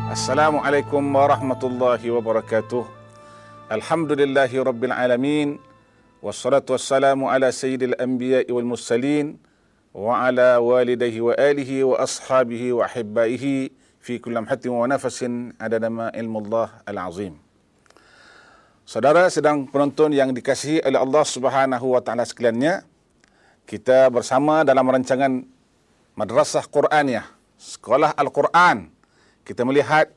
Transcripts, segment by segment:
Assalamualaikum warahmatullahi wabarakatuh. Alhamdulillahi rabbil alamin. Wassalatu wassalamu ala sayyidil anbiya'i wal mursalin wa ala walidayhi wa alihi wa ashabihi wa ahibbaihi fi kulli lamhatin wa nafasin adada ma ilmullah al-azim. Saudara sedang penonton yang dikasihi oleh Allah Subhanahu wa taala sekaliannya, kita bersama dalam rancangan Madrasah Quraniyah, Sekolah Al-Quran. Kita melihat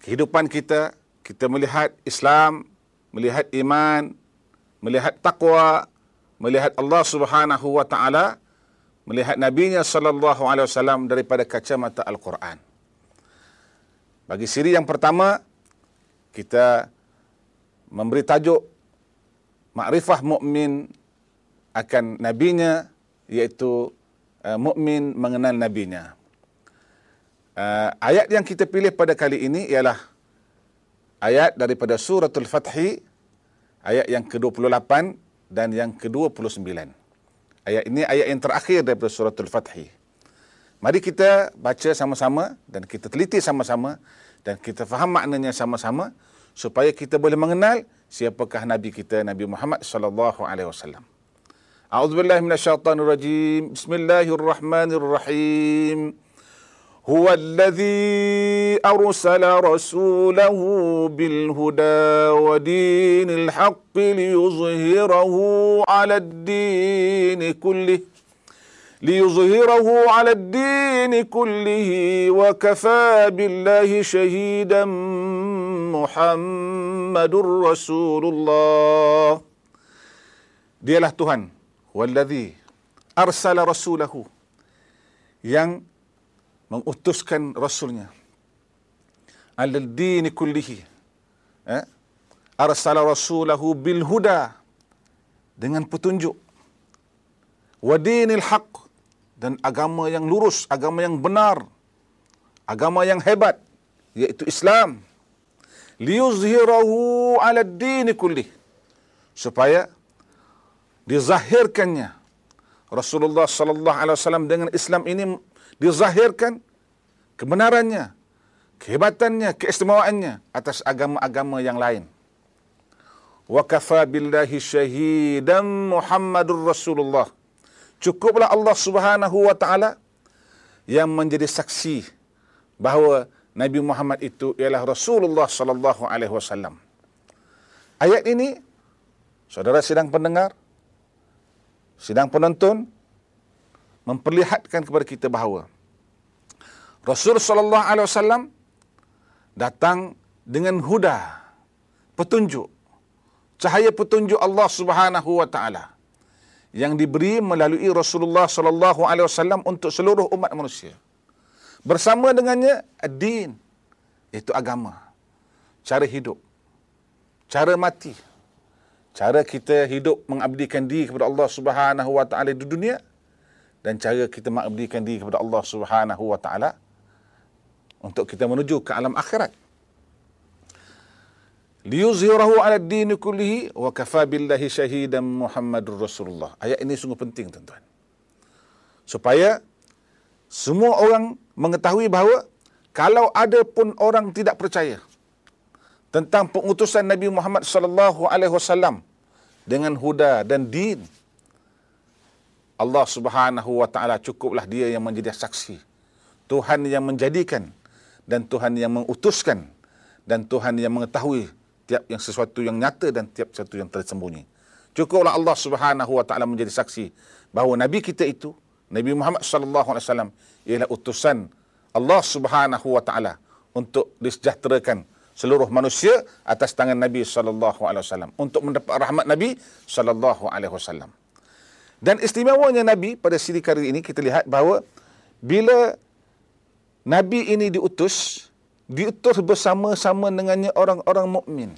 kehidupan kita, kita melihat Islam, melihat iman, melihat takwa, melihat Allah Subhanahu wa taala, melihat Nabi-Nya sallallahu alaihi wasallam daripada kacamata Al-Quran. Bagi siri yang pertama, kita memberi tajuk makrifah mukmin akan Nabi-Nya, iaitu mukmin mengenal Nabi-Nya. Ayat yang kita pilih pada kali ini ialah ayat daripada Suratul Fathi, ayat yang ke-28 dan yang ke-29. Ayat ini ayat yang terakhir daripada Suratul Fathi. Mari kita baca sama-sama dan kita teliti sama-sama dan kita faham maknanya sama-sama supaya kita boleh mengenal siapakah Nabi kita, Nabi Muhammad sallallahu alaihi wasallam. A'udzubillahi minasyaitonirrajim. Bismillahirrahmanirrahim. هو الذي أرسل رسوله بالهدى ودين الحق ليظهره على الدين كله وكفى بالله شهيدا محمد رسول الله. Dialah Tuhan, والذي أرسل رسوله, yang mengutuskan Rasulnya, alal dini kullihi, arsala rasulahu bil huda, dengan petunjuk, wa dinil haq, dan agama yang lurus, agama yang benar, agama yang hebat, iaitu Islam, liyuzhirahu ala dini kullihi, supaya dizahirkannya Rasulullah sallallahu alaihi wasallam dengan Islam ini, dizahirkan kebenarannya, kehebatannya, keistimewaannya atas agama-agama yang lain. Wa kafa billahi syahidan Muhammadur Rasulullah. Cukuplah Allah Subhanahu wa taala yang menjadi saksi bahawa Nabi Muhammad itu ialah Rasulullah sallallahu alaihi wasallam. Ayat ini, saudara sidang pendengar, sidang penonton, memperlihatkan kepada kita bahawa Rasul sallallahu alaihi wasallam datang dengan huda, petunjuk, cahaya petunjuk Allah Subhanahu wa taala yang diberi melalui Rasulullah sallallahu alaihi wasallam untuk seluruh umat manusia. Bersama dengannya ad-din, iaitu agama, cara hidup, cara mati, cara kita hidup mengabdikan diri kepada Allah Subhanahu wa taala di dunia, dan cara kita mengabdikan diri kepada Allah Subhanahu wa taala untuk kita menuju ke alam akhirat. Liyuzhirahu 'ala ad-din kullihi wa kafa billahi syahidan Muhammadur Rasulullah. Ayat ini sungguh penting, tuan-tuan. Supaya semua orang mengetahui bahawa kalau ada pun orang tidak percaya tentang pengutusan Nabi Muhammad sallallahu alaihi wasallam dengan huda dan din, Allah Subhanahu wa taala cukuplah dia yang menjadi saksi. Tuhan yang menjadikan dan Tuhan yang mengutuskan dan Tuhan yang mengetahui tiap yang sesuatu yang nyata dan tiap sesuatu yang tersembunyi. Cukuplah Allah Subhanahu wa taala menjadi saksi bahawa nabi kita itu, Nabi Muhammad sallallahu alaihi wasallam, ialah utusan Allah Subhanahu wa taala untuk disejahterakan seluruh manusia atas tangan Nabi sallallahu alaihi wasallam, untuk mendapat rahmat Nabi sallallahu alaihi wasallam. Dan istimewanya Nabi pada siri kali ini kita lihat bahawa bila Nabi ini diutus bersama-sama dengannya orang-orang mukmin.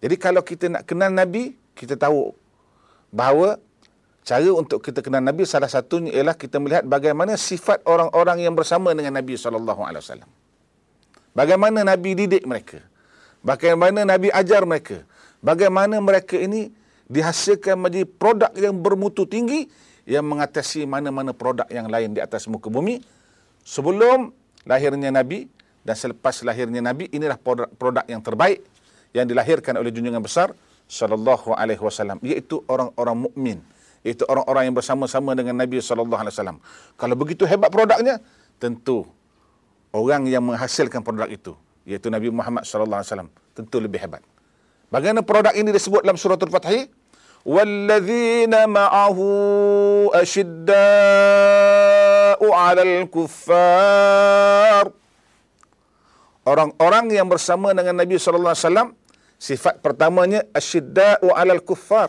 Jadi kalau kita nak kenal Nabi, kita tahu bahawa cara untuk kita kenal Nabi salah satunya ialah kita melihat bagaimana sifat orang-orang yang bersama dengan Nabi SAW. Bagaimana Nabi didik mereka, bagaimana Nabi ajar mereka, bagaimana mereka ini dihasilkan menjadi produk yang bermutu tinggi yang mengatasi mana-mana produk yang lain di atas muka bumi sebelum lahirnya Nabi dan selepas lahirnya Nabi, inilah produk yang terbaik yang dilahirkan oleh junjungan besar sallallahu alaihi wasallam, iaitu orang-orang mukmin, iaitu orang-orang yang bersama-sama dengan Nabi sallallahu alaihi wasallam. Kalau begitu hebat produknya, tentu orang yang menghasilkan produk itu, iaitu Nabi Muhammad sallallahu alaihi wasallam, tentu lebih hebat. Bagaimana produk ini disebut dalam surah Al-Fatih? Walladzina ma'ahu asyidda'u 'alal kuffar. Orang-orang yang bersama dengan Nabi sallallahu alaihi wasallam, sifat pertamanya asyidda'u 'alal kuffar.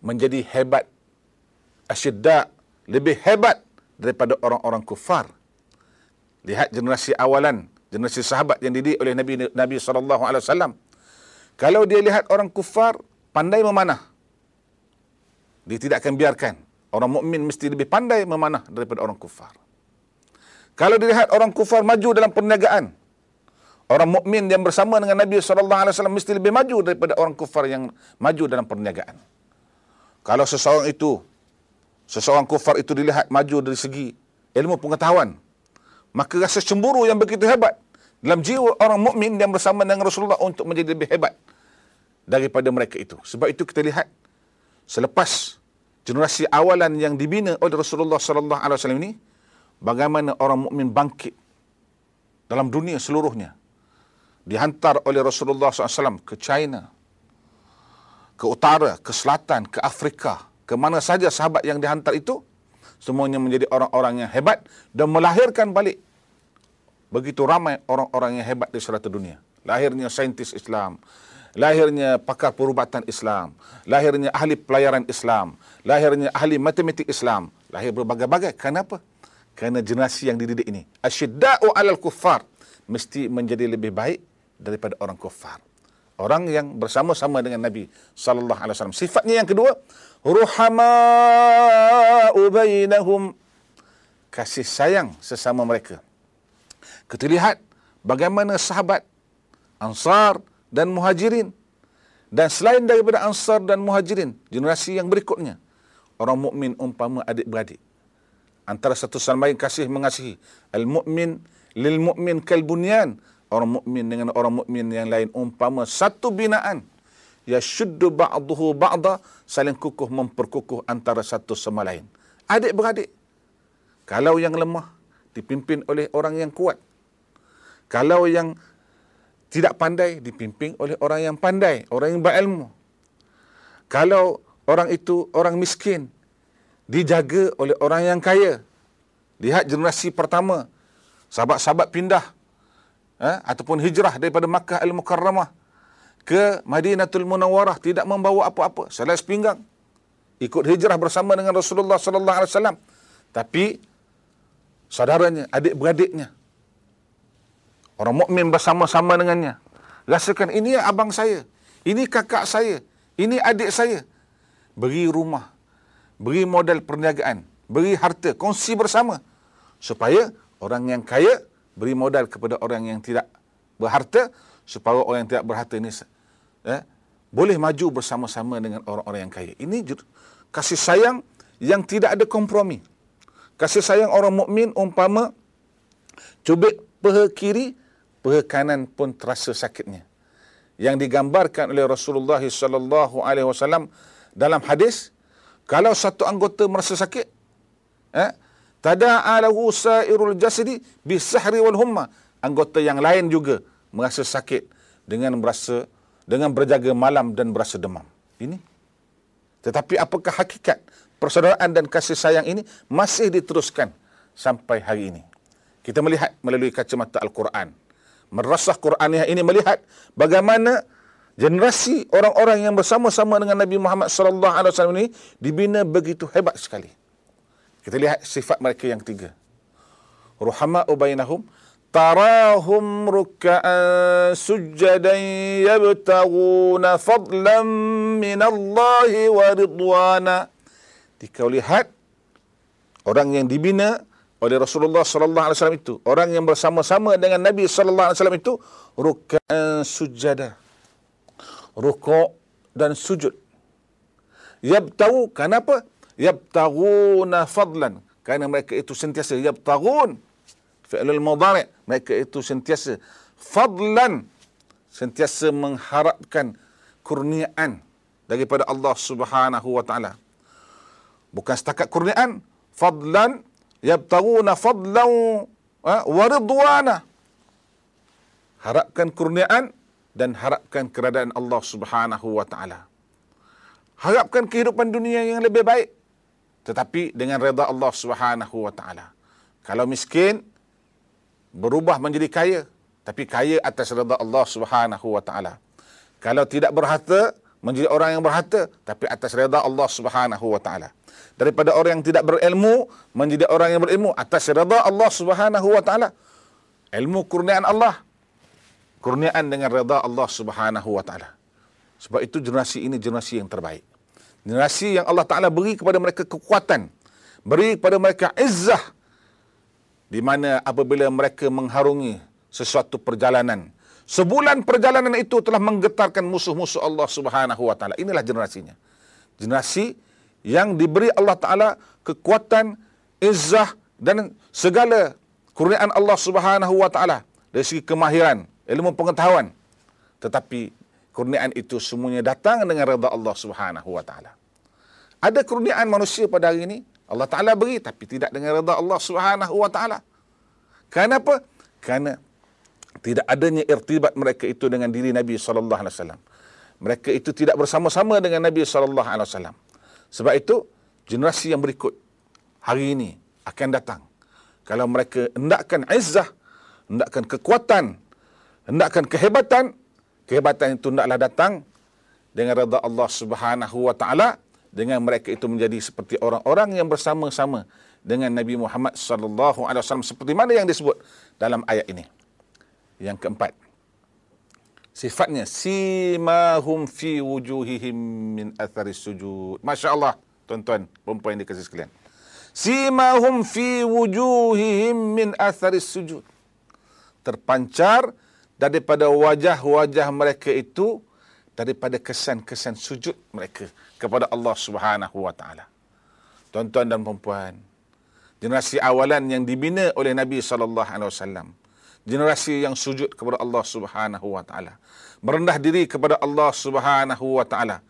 Menjadi hebat. Asyidda' lebih hebat daripada orang-orang kufar. Lihat generasi awalan, generasi sahabat yang dididik oleh Nabi sallallahu alaihi wasallam. Kalau dia lihat orang kufar pandai memanah, dia tidak akan biarkan. Orang mukmin mesti lebih pandai memanah daripada orang kufar. Kalau dilihat orang kufar maju dalam perniagaan, orang mukmin yang bersama dengan Nabi sallallahu alaihi wasallam mesti lebih maju daripada orang kufar yang maju dalam perniagaan. Kalau seseorang kufar itu dilihat maju dari segi ilmu pengetahuan, maka rasa cemburu yang begitu hebat dalam jiwa orang mukmin yang bersama dengan Rasulullah untuk menjadi lebih hebat daripada mereka itu. Sebab itu kita lihat selepas generasi awalan yang dibina oleh Rasulullah sallallahu alaihi wasallam ini, bagaimana orang mukmin bangkit dalam dunia seluruhnya. Dihantar oleh Rasulullah SAW ke China, ke utara, ke selatan, ke Afrika, ke mana saja sahabat yang dihantar itu, semuanya menjadi orang-orang yang hebat dan melahirkan balik begitu ramai orang-orang yang hebat di seluruh dunia. Lahirnya saintis Islam, lahirnya pakar perubatan Islam, lahirnya ahli pelayaran Islam, lahirnya ahli matematik Islam, lahir berbagai-bagai. Kenapa? Kerana generasi yang dididik ini, asyidda'u 'alal kuffar, mesti menjadi lebih baik daripada orang kufar. Orang yang bersama-sama dengan Nabi sallallahu alaihi wasallam. Sifatnya yang kedua, ruhama'u bainahum, kasih sayang sesama mereka. Kita lihat bagaimana sahabat Ansar dan Muhajirin, dan selain daripada Ansar dan Muhajirin, generasi yang berikutnya, orang mukmin umpama adik-beradik. Antara satu sama lain kasih mengasihi. Al-mu'min lil mu'min kal bunyan. Orang mukmin dengan orang mukmin yang lain umpama satu binaan. Yashuddu ba'duhu ba'da, saling kukuh memperkukuh antara satu sama lain. Adik-beradik. Kalau yang lemah dipimpin oleh orang yang kuat. Kalau yang tidak pandai dipimpin oleh orang yang pandai, orang yang berilmu. Kalau orang itu orang miskin, dijaga oleh orang yang kaya. Lihat generasi pertama, sahabat-sahabat pindah ataupun hijrah daripada Makkah Al-Mukarramah ke Madinatul Munawwarah, tidak membawa apa-apa, selai sepinggang. Ikut hijrah bersama dengan Rasulullah sallallahu alaihi wasallam. Tapi saudaranya, adik-beradiknya, orang mukmin bersama-sama dengannya, rasakan ini abang saya, ini kakak saya, ini adik saya. Beri rumah, beri modal perniagaan, beri harta, kongsi bersama. Supaya orang yang kaya beri modal kepada orang yang tidak berharta, supaya orang yang tidak berharta ini boleh maju bersama-sama dengan orang-orang yang kaya. Ini kasih sayang yang tidak ada kompromi. Kasih sayang orang mukmin umpama cubit peha kiri, peha kanan pun terasa sakitnya. Yang digambarkan oleh Rasulullah sallallahu alaihi wasallam dalam hadis, kalau satu anggota merasa sakit, tada'a lahu sa'irul jasadi bisahri wal humma, anggota yang lain juga merasa sakit dengan berjaga malam dan berasa demam. Ini. Tetapi apakah hakikat persaudaraan dan kasih sayang ini masih diteruskan sampai hari ini? Kita melihat melalui kacamata Al-Quran. Madrasah Qur'aniyah ini melihat bagaimana generasi orang-orang yang bersama-sama dengan Nabi Muhammad sallallahu alaihi wasallam ini dibina begitu hebat sekali. Kita lihat sifat mereka yang ketiga. Ruhama'u bainahum, tarahum ruk'an sujjadan yabtaghuna fadlan minallahi wa ridwana. Jika lihat orang yang dibina oleh Rasulullah sallallahu alaihi wasallam itu, orang yang bersama-sama dengan Nabi sallallahu alaihi wasallam itu, ruk'an sujjada, rukuk dan sujud. Yabtaghu, kenapa? Yabtaghuna fadlan, kerana mereka itu sentiasa yabtaghun fi'lul mudhari', mereka itu sentiasa fadlan, sentiasa mengharapkan kurniaan daripada Allah Subhanahu wa taala. Bukan setakat kurniaan, fadlan yabtaguna fadlan wa ridwana. Harapkan kurniaan dan harapkan keredaan Allah Subhanahu wa taala. Harapkan kehidupan dunia yang lebih baik, tetapi dengan redha Allah Subhanahu wa taala. Kalau miskin, berubah menjadi kaya, tapi kaya atas redha Allah Subhanahu wa taala. Kalau tidak berharta, menjadi orang yang berharta, tapi atas redha Allah Subhanahu wa taala. Daripada orang yang tidak berilmu, menjadi orang yang berilmu atas redha Allah Subhanahu wa taala. Ilmu kurniaan Allah, kurniaan dengan redha Allah Subhanahu wa taala. Sebab itu generasi ini generasi yang terbaik. Generasi yang Allah Ta'ala beri kepada mereka kekuatan, beri kepada mereka izzah, di mana apabila mereka mengharungi sesuatu perjalanan, sebulan perjalanan itu telah menggetarkan musuh-musuh Allah Subhanahu wa taala. Inilah generasinya. Generasi yang diberi Allah Ta'ala kekuatan, izzah dan segala kurniaan Allah Subhanahu wa taala dari segi kemahiran, ilmu pengetahuan. Tetapi kurniaan itu semuanya datang dengan redha Allah Subhanahu wa taala. Ada kurniaan manusia pada hari ini Allah Taala beri, tapi tidak dengan redha Allah Subhanahu wa taala. Kenapa? Kerana tidak adanya irtibat mereka itu dengan diri Nabi sallallahu alaihi wasallam. Mereka itu tidak bersama-sama dengan Nabi sallallahu alaihi wasallam. Sebab itu generasi yang berikut hari ini akan datang, kalau mereka hendakkan izzah, hendakkan kekuatan, hendakkan kehebatan, kehebatan itu hendaklah datang dengan redha Allah Subhanahu wa taala, dengan mereka itu menjadi seperti orang-orang yang bersama-sama dengan Nabi Muhammad sallallahu alaihi wasallam, seperti mana yang disebut dalam ayat ini. Yang keempat, sifatnya simahum fi wujuhihim min atharis sujud. Masya-Allah, tuan-tuan, puan-puan yang dikasihi sekalian. Simahum fi wujuhihim min atharis sujud. Terpancar daripada wajah-wajah mereka itu, daripada kesan-kesan sujud mereka kepada Allah Subhanahu wa taala. Tuan-tuan dan puan-puan, generasi awalan yang dibina oleh Nabi sallallahu alaihi wasallam, generasi yang sujud kepada Allah Subhanahu wa taala, merendah diri kepada Allah Subhanahu wa taala.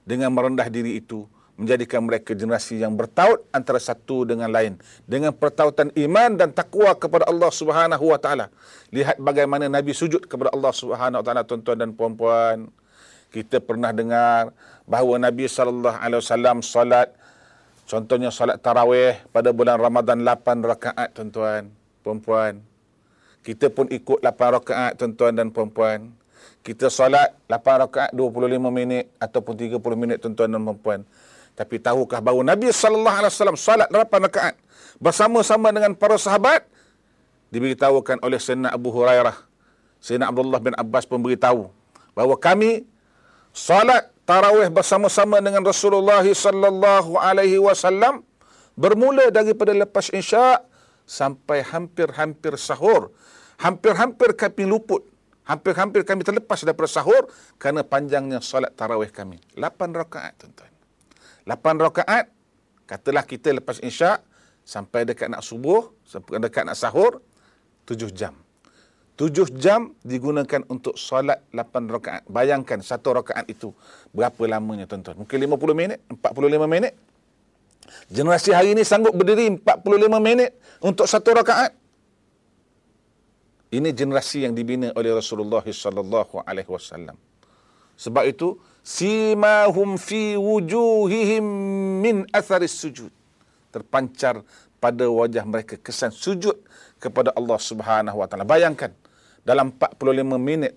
Dengan merendah diri itu menjadikan mereka generasi yang bertaut antara satu dengan lain, dengan pertautan iman dan takwa kepada Allah Subhanahu wa taala. Lihat bagaimana Nabi sujud kepada Allah Subhanahu wa taala, tuan-tuan dan puan-puan. Kita pernah dengar bahawa Nabi sallallahu alaihi wasallam salat, contohnya salat tarawih pada bulan Ramadan 8 rakaat, tuan-tuan, puan-puan. Kita pun ikut 8 rakaat, tuan-tuan dan puan-puan. Kita salat 8 rakaat 25 minit ataupun 30 minit, tuan-tuan dan puan-puan. Tapi tahukah bahawa Nabi sallallahu alaihi wasallam salat 8 rakaat bersama-sama dengan para sahabat? Diberitahukan oleh Sayyidina Abu Hurairah, Sayyidina Abdullah bin Abbas pun beritahu bahawa kami salat tarawih bersama-sama dengan Rasulullah sallallahu alaihi wasallam bermula daripada lepas Isya sampai hampir-hampir sahur. Hampir-hampir kami luput, hampir-hampir kami terlepas daripada sahur kerana panjangnya salat tarawih kami. 8 rakaat, tuan-tuan. 8 rakaat, katalah kita lepas Isya sampai dekat nak subuh, sampai dekat nak sahur, 7 jam. 7 jam digunakan untuk solat 8 rakaat. Bayangkan satu rakaat itu berapa lamanya, tuan-tuan. Mungkin 50 minit, 45 minit. Generasi hari ini sanggup berdiri 45 minit untuk satu rakaat. Ini generasi yang dibina oleh Rasulullah sallallahu alaihi wasallam. Sebab itu, simahum fi wujuhihim min atharis sujud. Terpancar pada wajah mereka kesan sujud kepada Allah Subhanahu wa taala. Bayangkan, dalam 45 minit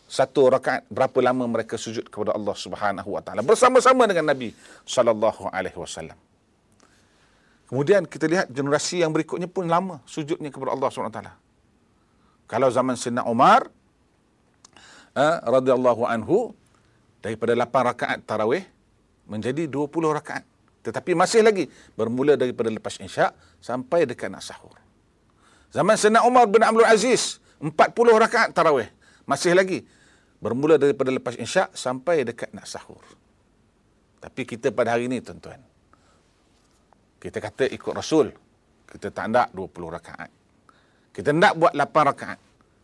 satu rakaat, berapa lama mereka sujud kepada Allah Subhanahu wa taala bersama-sama dengan Nabi sallallahu alaihi wasallam. Kemudian kita lihat generasi yang berikutnya pun lama sujudnya kepada Allah Subhanahu wa taala. Kalau zaman Sayyidina Umar radhiyallahu anhu, daripada 8 rakaat tarawih menjadi 20 rakaat. Tetapi masih lagi bermula daripada lepas Isya sampai dekat nak sahur. Zaman Sayyidina Umar bin Abdul Aziz 40 rakaat tarawih. Masih lagi bermula daripada lepas Isya sampai dekat nak sahur. Tapi kita pada hari ini, tuan-tuan, kita kata ikut Rasul, kita tak nak 20 rakaat. Kita nak buat 8 rakaat,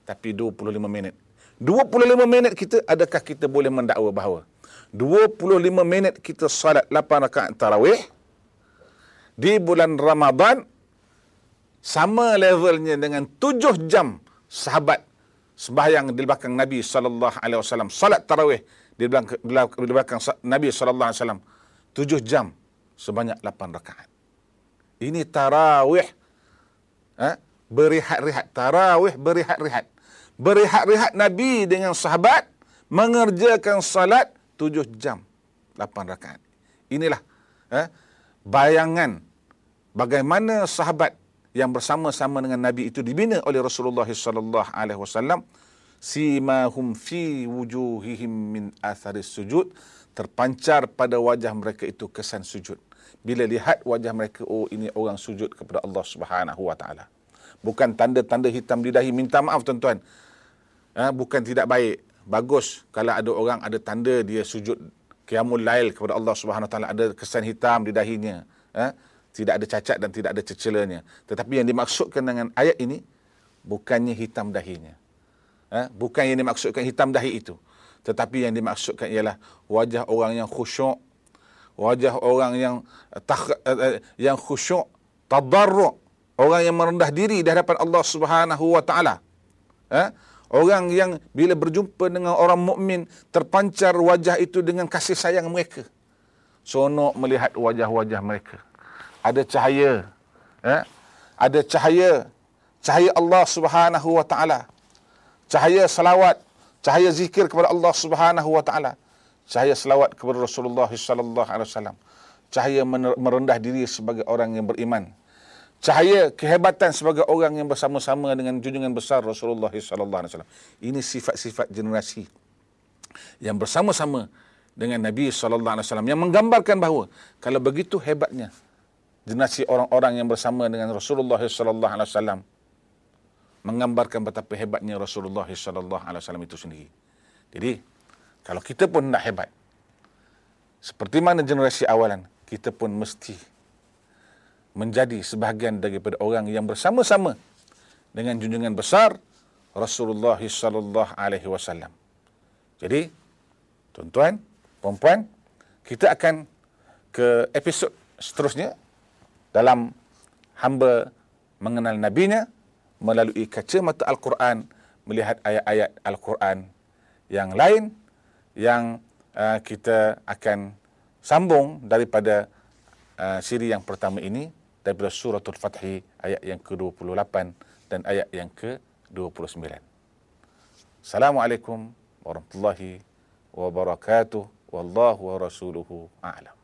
tapi 25 minit. 25 minit kita, adakah kita boleh mendakwa bahawa 25 minit kita salat 8 rakaat tarawih di bulan Ramadan sama levelnya dengan 7 jam sahabat sembahyang di belakang Nabi SAW, salat tarawih di belakang Nabi SAW 7 jam sebanyak 8 rakaat. Ini tarawih, berehat-rehat. Tarawih berehat-rehat. Berehat-rehat Nabi dengan sahabat mengerjakan salat 7 jam 8 rakaat. Inilah bayangan bagaimana sahabat yang bersama-sama dengan Nabi itu dibina oleh Rasulullah sallallahu alaihi wasallam. Simahum fi wujuhihim min atharis sujud, terpancar pada wajah mereka itu kesan sujud. Bila lihat wajah mereka, oh ini orang sujud kepada Allah Subhanahu wa taala. Bukan tanda-tanda hitam di dahi. Minta maaf tuan-tuan, bukan tidak baik. Bagus kalau ada orang ada tanda dia sujud qiyamul lail kepada Allah Subhanahu wa taala, ada kesan hitam di dahinya, tidak ada cacat dan tidak ada cecelanya. Tetapi yang dimaksudkan dengan ayat ini bukannya hitam dahinya. Bukan yang dimaksudkan hitam dahi itu. Tetapi yang dimaksudkan ialah wajah orang yang khusyuk, wajah orang yang khusyuk, tadarru', orang yang merendah diri di hadapan Allah Subhanahu wa taala. Orang yang bila berjumpa dengan orang mukmin terpancar wajah itu dengan kasih sayang mereka. Sonok melihat wajah-wajah mereka. Ada cahaya, ada cahaya Allah Subhanahu wa taala. Cahaya salawat, cahaya zikir kepada Allah Subhanahu wa taala. Cahaya selawat kepada Rasulullah sallallahu alaihi wasallam. Cahaya merendah diri sebagai orang yang beriman. Cahaya kehebatan sebagai orang yang bersama-sama dengan junjungan besar Rasulullah sallallahu alaihi wasallam. Ini sifat-sifat generasi yang bersama-sama dengan Nabi sallallahu alaihi wasallam, yang menggambarkan bahawa kalau begitu hebatnya generasi orang-orang yang bersama dengan Rasulullah sallallahu alaihi wasallam, menggambarkan betapa hebatnya Rasulullah sallallahu alaihi wasallam itu sendiri. Jadi kalau kita pun nak hebat seperti mana generasi awalan, kita pun mesti menjadi sebahagian daripada orang yang bersama-sama dengan junjungan besar Rasulullah sallallahu alaihi wasallam. Jadi, tuan-tuan, puan-puan, kita akan ke episod seterusnya dalam hamba mengenal nabinya melalui kacamata Al-Quran, melihat ayat-ayat Al-Quran yang lain yang kita akan sambung daripada siri yang pertama ini, daripada suratul Fathi ayat yang ke-28 dan ayat yang ke-29. Assalamualaikum warahmatullahi wabarakatuh. Wallahu wa rasuluhu a'lam.